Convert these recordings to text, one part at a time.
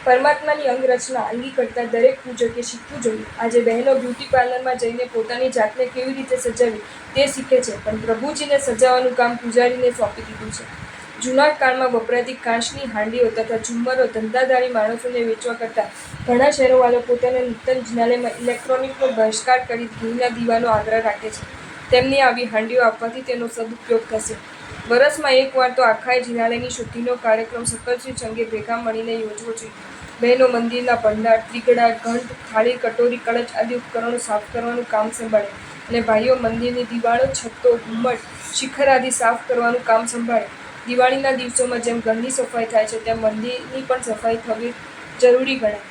પરમાત્માની અંગરચના અંગી કરતા દરેક પૂજકે શીખવું જોઈએ. આજે બહેનો બ્યુટી પાર્લરમાં જઈને પોતાની જાતને કેવી રીતે સજાવવી તે શીખે છે, પણ પ્રભુજીને સજાવવાનું કામ પૂજારીને સોંપી દીધું છે. જૂના કાળમાં વપરાતી કાચની હાંડીઓ તથા ઝુમ્મરો ધંધાદારી માણસોને વેચવા કરતાં ઘણા શહેરોવાળા પોતાના નૂતન જિનાલયમાં ઇલેક્ટ્રોનિકનો બહિષ્કાર કરી ઘીના દીવાનો આગ્રહ રાખે છે. તેમની આવી હાંડીઓ આપવાથી તેનો સદુપયોગ થશે. વરસમાં એકવાર તો આખા જિનાલયની શુદ્ધિનો કાર્યક્રમ સકલ સંઘે ભેગા મળીને યોજવો જોઈએ. બહેનો મંદિરના ભંડાર, ત્રિગડા, ઘંટ, થાળી, કટોરી, કળશ આદિ ઉપકરણો સાફ કરવાનું કામ સંભાળે અને ભાઈઓ મંદિરની દિવાળો, છતો, ઘુમ્મટ, શિખર આદિ સાફ કરવાનું કામ સંભાળે. દિવાળીના દિવસોમાં જેમ ઘરની સફાઈ થાય છે તેમ મંદિરની પણ સફાઈ થવી જરૂરી ગણાય.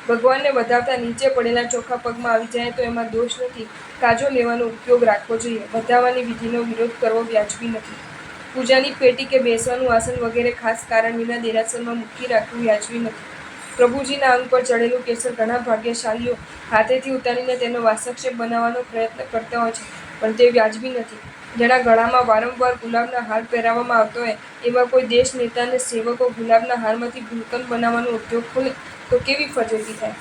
ભગવાનને વધાવતા નીચે પડેલા ચોખા પગમાં આવી જાય તો એમાં દોષ નથી. કાજો લેવાનો ઉપયોગ રાખવો જોઈએ. વધાવવાની વિધિનો વિરોધ કરવો વ્યાજબી નથી. પૂજાની પેટી કે બેસવાનું આસન વગેરે ખાસ કારણ વિના દેરાસરમાં મૂકી રાખવું વ્યાજબી નથી. પ્રભુજીના અંગ પર ચડેલું કેસર ઘણા ભાગ્યશાળીઓ હાથેથી ઉતારીને તેનો વાસક્ષેપ બનાવવાનો પ્રયત્ન કરતા હોય છે, પણ તે વ્યાજબી નથી. જેના ગળામાં વારંવાર ગુલાબના હાર પહેરાવવામાં આવતો હોય એવા કોઈ દેશ નેતા અને સેવકો ગુલાબના હારમાંથી ગુલકંદ બનાવવાનો ઉદ્યોગ ખોલે તો કેવી ફજેતી થાય.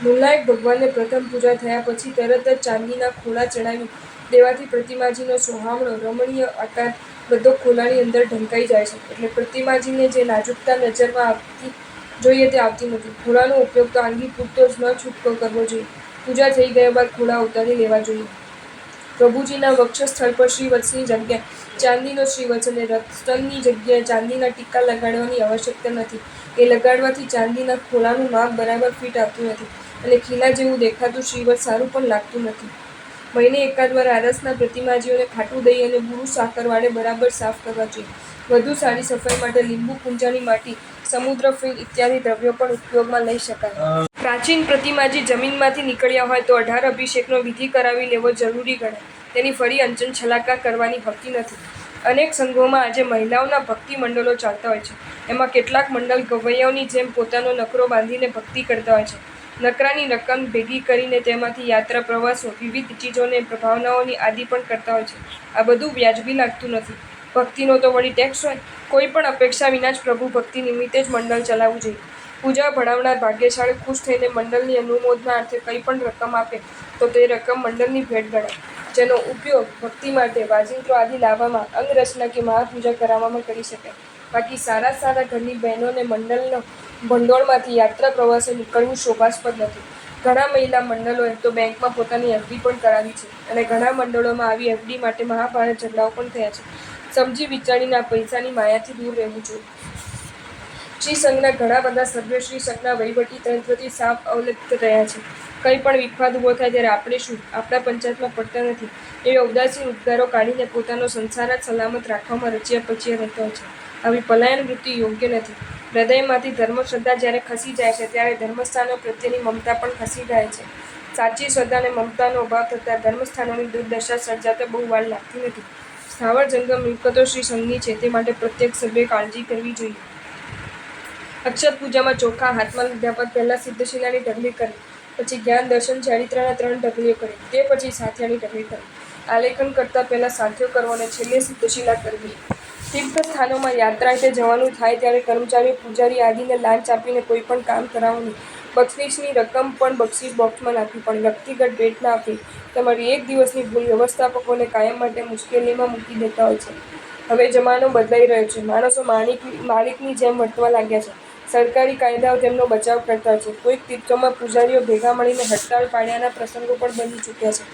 મૂળનાયક ભગવાનને પ્રથમ પૂજા થયા પછી તરત જ ચાંદીના ખોળા ચડાવી દેવાથી પ્રતિમાજીનો સોહામણો રમણીય આકાર બધો ખોળાની અંદર ઢંકાઈ જાય છે, એટલે પ્રતિમાજીને જે નાજુકતા નજરમાં આવતી જોઈએ તે આવતી નથી. ખોળાનો ઉપયોગ તો આંગી પૂરતો જ ન છૂટકો કરવો જોઈએ. પૂજા થઈ ગયા બાદ ખોળા ઉતારી લેવા જોઈએ. પ્રભુજીના વક્ષસ્થળ પર શ્રીવત્સની જગ્યાએ ચાંદીનો શ્રીવત્સ અને રત્નની જગ્યાએ ચાંદીના ટીકા લગાડવાની આવશ્યકતા નથી. એ લગાડવાથી ચાંદીના ખોળાનું માપ બરાબર ફિટ આવતું નથી અને ખીલા જેવું દેખાતું શ્રીવત્સ સારું પણ લાગતું નથી. મહિને એકાદ વાર આરસના પ્રતિમાજીઓને ખાટું દહીં અને બુરું સાકર વાળે બરાબર સાફ કરવા જોઈએ. વધુ સારી સફાઈ માટે લીંબુ કુંજાની માટી, સમુદ્ર ફીણ ઇત્યાદિ દ્રવ્યો પણ ઉપયોગમાં લઈ શકાય. પ્રાચીન પ્રતિમાજી જમીનમાંથી નીકળ્યા હોય તો 18 અભિષેકનો વિધિ કરાવી લેવો જરૂરી ગણાય. તેની ફરી અંચન છલાકા કરવાની હોતી નથી. અનેક સંઘોમાં આજે મહિલાઓના ભક્તિ મંડળો ચાલતા હોય છે. એમાં કેટલાક મંડળ ગવૈયાઓની જેમ પોતાનો નકરો બાંધીને ભક્તિ કરતા હોય છે. નકરાની રકમ ભેગી કરીને તેમાંથી યાત્રા, પ્રવાસો, વિવિધ ચીજોને ભાવનાઓની આદિ પણ કરતા હોય છે. આ બધું વ્યાજબી લાગતું નથી. ભક્તિનો તો વળી ટેક્સ હોય. કોઈ પણ અપેક્ષા વિના જ પ્રભુ ભક્તિ નિમિત્તે જ મંડળ ચલાવવું જોઈએ. પૂજા ભણાવનાર ભાગ્યશાળી ખુશ થઈને મંડળની અનુમોદના અર્થે કંઈ પણ રકમ આપે તો તે રકમ મંડળની ભેટ ગણાય, જેનો ઉપયોગ ભક્તિ માટે વાજિંત્રો આદિ લાવવામાં, અંગરચના કે મહાપૂજા કરાવવામાં કરી શકાય. બાકી સારા ઘરની બહેનોને મંડળના ભંડોળમાંથી યાત્રા, પ્રવાસે નીકળવું શોભાસ્પદ નથી. ઘણા મહિલા મંડળોએ તો બેંકમાં પોતાની એફડી પણ કરાવી છે અને ઘણા મંડળોમાં આવી એફડી માટે મહાભારત ઝઘડાઓ પણ થયા છે. સમજી વિચારીને આ પૈસાની માયાથી દૂર રહેવું જોઈએ. શ્રી સંઘના ઘણા બધા સભ્યો શ્રી સંઘના વહીવટી તંત્રથી સાફ અવલિપ્ત રહ્યા છે. કંઈ પણ વિખવાદ ઊભો થાય ત્યારે આપણે શું, આપણા પંચાયતમાં પડતા નથી એવા ઉદાસીન ઉદ્ગારો કાઢીને પોતાનો સંસાર જ સલામત રાખવામાં રચ્યા પચ્યા રહેતા હોય છે. આવી પલાયન વૃત્તિ યોગ્ય નથી. હૃદયમાંથી ધર્મશ્રદ્ધા જ્યારે ખસી જાય છે ત્યારે ધર્મસ્થાનો પ્રત્યેની મમતા પણ ખસી જાય છે. સાચી શ્રદ્ધા અને મમતાનો અભાવ થતાં ધર્મસ્થાનોની દુર્દશા સર્જાતા બહુ વાર લાગતી નથી. સ્થાવર જંગમ મિલકતો શ્રી સંઘની છે તે માટે પ્રત્યેક સભ્યે કાળજી કરવી જોઈએ. અક્ષત પૂજામાં ચોખા હાથમાં લીધા બાદ પહેલા સિદ્ધશિલાની ઢગલી કરી, પછી જ્ઞાન, દર્શન, ચારિત્ર્યના 3 ઢગલીઓ કરી, તે પછી સાથિયાની ઢગલી કરી. આલેખન કરતાં પહેલા સાથિયો કરવો અને છેલ્લે સિદ્ધશિલા કરવી. તીર્થસ્થાનોમાં યાત્રાએ જવાનું થાય ત્યારે કર્મચારીઓ, પૂજારી આદિને લાંચ આપીને કોઈ પણ કામ કરાવવું નહીં. બક્ષિસની રકમ પણ બક્ષિસ બોક્સમાં નાખવી, પણ વ્યક્તિગત ભેટ ના આપવી. તમારી એક દિવસની ભૂલ વ્યવસ્થાપકોને કાયમ માટે મુશ્કેલીમાં મૂકી દેતા હોય છે. હવે જમાનો બદલાઈ રહ્યો છે. માણસો માલિકની જેમ વર્તવા લાગ્યા છે. સરકારી કાયદાઓ તેમનો બચાવ કરતા હોય છે. કોઈક તીર્થોમાં પૂજારીઓ ભેગા મળીને હડતાળ પાડ્યાના પ્રસંગો પણ બની ચૂક્યા છે.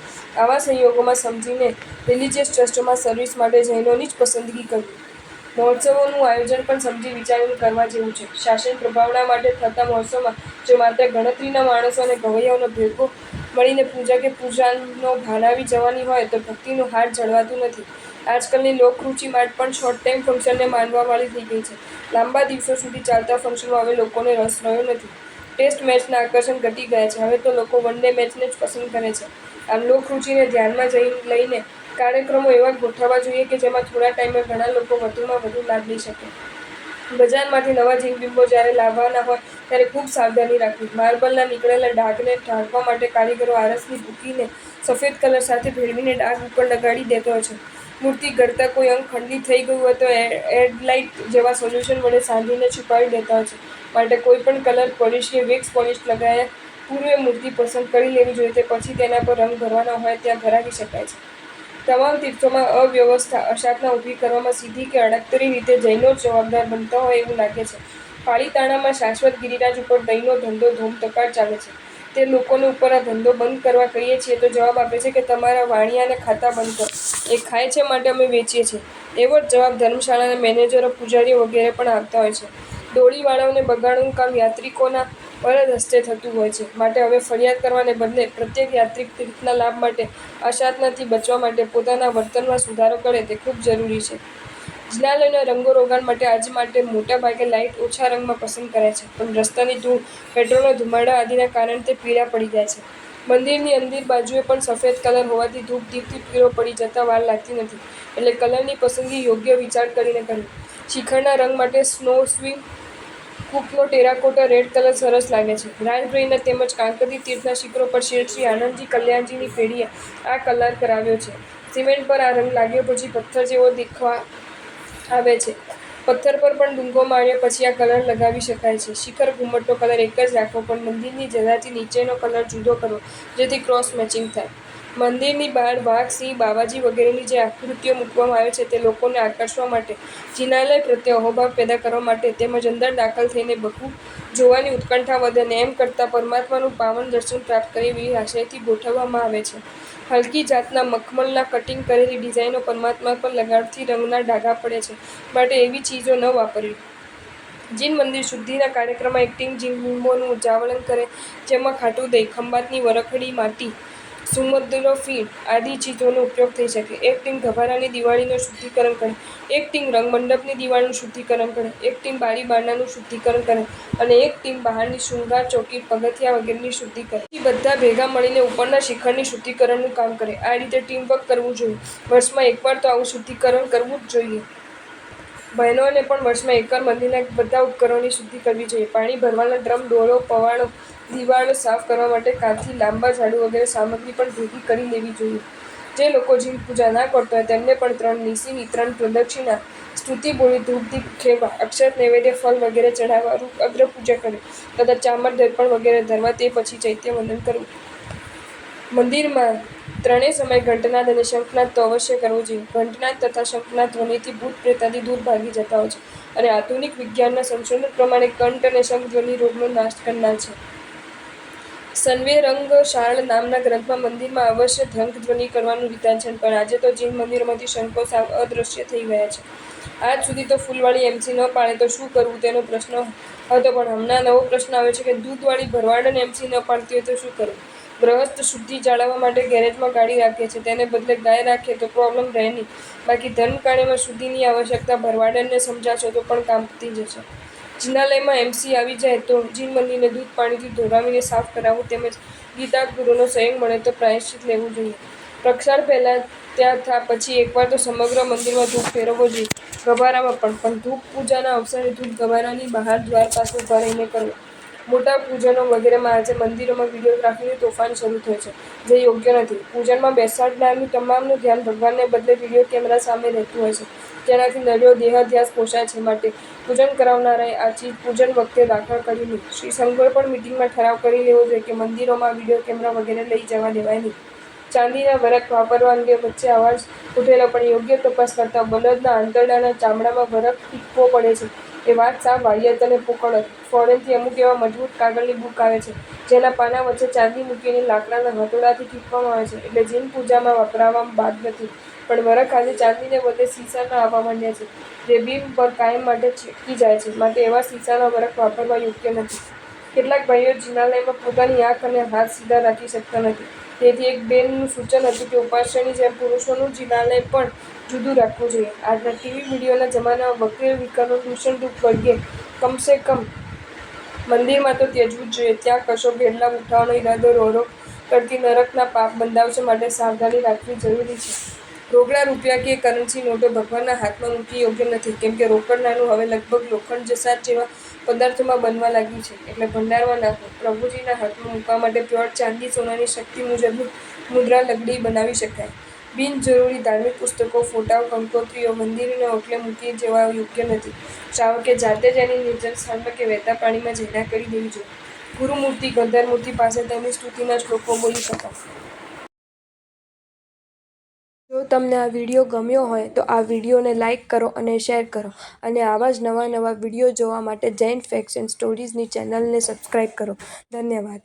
આવા સંજોગોમાં સમજીને રિલિજિયસ ટ્રસ્ટોમાં સર્વિસ માટે જૈનોની જ પસંદગી કરવી. મહોત્સવોનું આયોજન પણ સમજી વિચારીને કરવા જેવું છે. શાસન પ્રભાવના માટે થતા મહોત્સવમાં જો માત્ર ગણતરીના માણસો અને ગવૈયાઓનો ભેગો મળીને પૂજા કે પૂજાનો ભાનાવી જવાની હોય તો ભક્તિનું હાર જળવાતું નથી. આજકાલની લોકરુચિ માટે પણ શોર્ટ ટાઈમ ફંક્શનને માનવાવાળી થઈ ગઈ છે. લાંબા દિવસો સુધી ચાલતા ફંક્શનમાં હવે લોકોને રસ રહ્યો નથી. ટેસ્ટ મેચના આકર્ષણ ઘટી ગયા છે. હવે તો લોકો વન ડે મેચને જ પસંદ કરે છે. આમ લોકરુચિને ધ્યાનમાં લઈને કાર્યક્રમો એવા ગોઠવવા જોઈએ કે જેમાં થોડા ટાઈમે ઘણા લોકો વધુમાં વધુ લાભ લઈ શકે. બજારમાંથી નવા જિનબિંબો જ્યારે લાવવાના હોય ત્યારે ખૂબ સાવધાની રાખવી. માર્બલના નીકળેલા ડાઘને ઢાંકવા માટે કારીગરો આરસની ભૂકીને સફેદ કલર સાથે ભેળવીને ડાઘ ઉપર લગાડી દેતા હોય છે. મૂર્તિ ઘડતા કોઈ અંગ ખંડિત થઈ ગયું હોય તો એડલાઇટ જેવા સોલ્યુશન વડે સાંધીને છુપાવી દેતા હોય છે. માટે કોઈ પણ કલર પોલિશ કે વેક્સ પોલિશ લગાવ્યા પૂર્વે મૂર્તિ પસંદ કરી લેવી જોઈએ, તે પછી તેના પર રંગ ભરવાનો હોય ત્યાં ભરાવી શકાય છે. તમામ તીર્થોમાં અવ્યવસ્થા અશાંતના ઊભી કરવામાં સીધી કે અડકતરી રીતે જૈનો જ જવાબદાર બનતા હોય એવું લાગે છે. પાલિતાણામાં શાશ્વત ગિરિરાજ ઉપર દહીંનો ધંધો ધૂમધકાટ ચાલે છે. તે લોકોને ઉપર આ ધંધો બંધ કરવા કહીએ છીએ તો જવાબ આપે છે કે તમારા વાણિયાને ખાતા બંધ કરો. એ ખાય છે માટે અમે વેચીએ છીએ. એવો જ જવાબ ધર્મશાળાના મેનેજરો, પૂજારીઓ વગેરે પણ આપતા હોય છે. દોડીવાળાઓને બગાડવાનું કામ યાત્રિકોના વરદ હસ્તે થતું હોય છે. માટે હવે ફરિયાદ કરવાને બદલે પ્રત્યેક યાત્રિક તીર્થના લાભ માટે, અશાંતનાથી બચવા માટે પોતાના વર્તનમાં સુધારો કરે તે ખૂબ જરૂરી છે. જિનાલયના રંગોરોગાન માટે આજે માટે મોટા ભાગે લાઇટ ઓછા રંગમાં પસંદ કરાય છે, પણ રસ્તાની ધૂળ, પેટ્રોલના ધુમાડા આદિના કારણે તે પીળા પડી જાય છે. મંદિરની અંદિર બાજુએ પણ સફેદ કલર હોવાથી ધૂપ દીપથી પીળો પડી જતા વાર લાગતી નથી. એટલે કલરની પસંદગી યોગ્ય વિચાર કરીને કરવી. શિખરના રંગ માટે સ્નો સ્વિમ કૂપનો ટેરાકોટા રેડ કલર સરસ લાગે છે. રાજગૃહના તેમજ કાંકરી તીર્થના શિખરો પર શ્રી આનંદજી કલ્યાણજીની પેઢીએ આ કલર કરાવ્યો છે. સિમેન્ટ પર આ રંગ લાગ્યો પછી પથ્થર જેવો દેખવા આવે છે. પથ્થર પર પણ ડૂંગો માર્યા પછી આ કલર લગાવી શકાય છે. શિખર ઘુમ્મટનો કલર એક જ રાખવો, પણ મંદિરની જગ્યાથી નીચેનો કલર જુદો કરવો, જેથી ક્રોસ મેચિંગ થાય. મંદિરની બહાર વાઘ, સિંહ, બાવાજી વગેરેની જે આકૃતિઓ મૂકવામાં આવે છે તે લોકોને આકર્ષવા માટે, જિનાલય પ્રત્યે અહોભાવ પેદા કરવા માટે તેમજ અંદર દાખલ થઈને બહુ જોવાની ઉત્કંઠા વધે અને એમ કરતાં પરમાત્માનું પાવન દર્શન પ્રાપ્ત કરે એવી આશયથી ગોઠવવામાં આવે છે. હલકી જાતના મખમલના કટિંગ કરેલી ડિઝાઇનો પરમાત્મા પર લગાડવાથી રંગના ડાઘા પડે છે, માટે એવી ચીજો ન વાપરવી. જીન મંદિર શુદ્ધિના કાર્યક્રમમાં એક ટીમ જીન બિંબોનું ઉજાવલન કરે, જેમાં ખાટું દહીં, ખંભાતની વરખડી માટી, સુમદ્રો ફીણ આદિ ચીજોનો ઉપયોગ થઈ શકે. એક ટીમ ગભારાની દિવાળીનું શુદ્ધિકરણ કરે, એક ટીમ રંગમંડપની દિવાળનું શુદ્ધિકરણ કરે, એક ટીમ બારી બારણાનું શુદ્ધિકરણ કરે અને એક ટીમ બહારની શૃંગાર ચોકી, પગથિયા વગેરેની શુદ્ધિ કરે. પછી બધા ભેગા મળીને ઉપરના શિખરની શુદ્ધિકરણનું કામ કરે. આ રીતે ટીમવર્ક કરવું જોઈએ. વર્ષમાં એકવાર તો આવું શુદ્ધિકરણ કરવું જ જોઈએ. બહેનોએ પણ વર્ષમાં એકવાર મંદિરના બધા ઉપકરણોની શુદ્ધિ કરવી જોઈએ. પાણી ભરવાના ડ્રમ, ડોલો, પવાણો, દિવાલો સાફ કરવા માટે કાંથી, લાંબા ઝાડુ વગેરે સામગ્રી પણ ભેગી કરી લેવી જોઈએ. જે લોકો જીન પૂજા ના કરતા હોય તેમને પણ 3 નિશી, 3 પ્રદક્ષિણા, સ્તુતિ બોલી, ધૂપ દીપ ઉઠેરવા, અક્ષત નૈવેદ્ય, ફળ વગેરે ચઢાવવા, રૂપ અગ્ર પૂજા કરવી, તથા ચામર દર્પણ વગેરે ધરવા, તે પછી ચૈત્ય વંદન કરવું. મંદિરમાં ત્રણેય સમયે ઘંટનાદ અને શંખનાદ તો અવશ્ય કરવો જોઈએ. ઘંટનાદ તથા શંખના ધ્વનિથી ભૂત પ્રેતાદિ દૂર ભાગી જતા હોય છે અને આધુનિક વિજ્ઞાનના સંશોધન પ્રમાણે કંઠ અને શંખ ધ્વનિ રોગનો નાશ કરનાર છે. સન્વે રંગશાળ નામના ગ્રંથમાં મંદિરમાં અવશ્ય શંખ ધ્વનિ કરવાનું વિધાન છે, પણ આજે તો જીન મંદિરોમાંથી શંખો સાવ અદૃશ્ય થઈ ગયા છે. આજ સુધી તો ફૂલવાળી એમસી ન પાળે તો શું કરવું તેનો પ્રશ્ન હતો, પણ હમણાં નવો પ્રશ્ન આવ્યો છે કે દૂધવાળી ભરવાડન એમસી ન પાળતી હોય તો શું કરવું. ગ્રહસ્થ શુદ્ધિ જાળવવા માટે ગેરેજમાં ગાડી રાખે છે, તેને બદલે ગાય રાખે તો પ્રોબ્લેમ રહે નહીં. બાકી ધર્મકાર્યમાં શુદ્ધિની આવશ્યકતા ભરવાડનને સમજાવશો તો પણ કામ પતી જશે. જિનાલયમાં એમસી આવી જાય તો જીન મંદિરને દૂધ પાણીથી ધોરાવીને સાફ કરાવવું તેમજ ગીતાગુરુનો સંયોગ મળે તો પ્રાયશ્ચિત લેવું જોઈએ. પ્રક્ષાળ પહેલાં ત્યાં પછી એકવાર તો સમગ્ર મંદિરમાં ધૂપ ફેરવવો જોઈએ. ગભારામાં પણ ધૂપ પૂજાના અવસરે ધૂપ ગભારાની બહાર દ્વાર પાસે ઊભા રહીને કરવો. મોટા પૂજનો વગેરેમાં આજે મંદિરોમાં વિડીયોગ્રાફીનું તોફાન શરૂ થયું છે, જે યોગ્ય નથી. પૂજનમાં બેસાડનારની તમામનું ધ્યાન ભગવાનને બદલે વિડીયો કેમેરા સામે રહેતું હોય છે, જેનાથી નર્યો દેહાધ્યાસ પોષાય છે. માટે પૂજન કરાવનારાએ આ ચીજ પૂજન વખતે દાખલ કરવી નહીં. શ્રી સંઘોએ પણ મીટિંગમાં ઠરાવ કરી લેવો જોઈએ કે મંદિરોમાં વિડીયો કેમેરા વગેરે લઈ જવા દેવાય નહીં. ચાંદીના વરખ વાપરવા અંગે વચ્ચે અવાજ ઉઠેલો, પણ યોગ્ય તપાસ કરતાં બળદના આંતરડાના ચામડામાં વરખ ટીપવો પડે છે, એ વાત સાવ વાહિયાત અને પોકળ હતી. ફોરેનથી અમુક એવા મજબૂત કાગળની બુક આવે છે, જેના પાના વચ્ચે ચાંદી મૂકીને લાકડાના હથોડાથી ટીપવામાં આવે છે, એટલે જીન પૂજામાં વાપરવામાં બાદ નથી. પણ વરખ આજે ચાંદીને બદલે સીસાના આવવા માંડ્યા છે, જે બીમ પર કાયમ માટે ચીપકી જાય છે, માટે એવા સીસાના વરખ વાપરવા યોગ્ય નથી. કેટલાક ભાઈઓ જિનાલયમાં પોતાની આંખ અને હાથ સીધા રાખી શકતા નથી, તેથી એક બેનનું સૂચન હતું કે ઉપાસ્યની જેમ પુરુષોનું જિનાલય પણ જુદું રાખવું જોઈએ. આજના ટીવી મીડિયાના જમાનામાં વકીલ વિકાનું દૂષણરૂપ વર્ગે કમસે કમ મંદિરમાં તો ત્યજવું જ જોઈએ. ત્યાં કશો ભેદલાપ ઉઠાવવાનો ઈરાદો રોરો કરતી નરકના પાપ બંધાવશે, માટે સાવધાની રાખવી જરૂરી છે. રોકડા રૂપિયા કે કરન્સી નોટો ભગવાનના હાથમાં મૂકવી યોગ્ય નથી, કેમ કે રોકડ નાણું હવે લગભગ લોખંડ જસાદ જેવા પદાર્થોમાં બનવા લાગ્યું છે, એટલે ભંડારમાં નાખવું. પ્રભુજીના હાથમાં મૂકવા માટે પ્યોર ચાંદી સોનાની શક્તિ મુજબની મુદ્રા લગડી બનાવી શકાય. બિનજરૂરી ધાર્મિક પુસ્તકો, ફોટાઓ, કંકોત્રીઓ મંદિરના ઓટલે મૂકી જવા યોગ્ય નથી. શ્રાવકે જાતે જ એની નિર્જન સ્થાનમાં કે વહેતા પાણીમાં ઝેડા કરી દેવી જોઈએ. ગુરુમૂર્તિ, ગંધર્વમૂર્તિ પાસે તેની સ્તુતિના શ્લોકો બોલી શકાય. જો તમને આ વિડીયો ગમ્યો હોય તો આ વિડીયોને લાઇક કરો અને શેર કરો અને આવા જ નવા વિડીયો જોવા માટે જૈન ફેક્ટ્સ એન્ડ સ્ટોરીઝની ચેનલને સબસ્ક્રાઈબ કરો. ધન્યવાદ.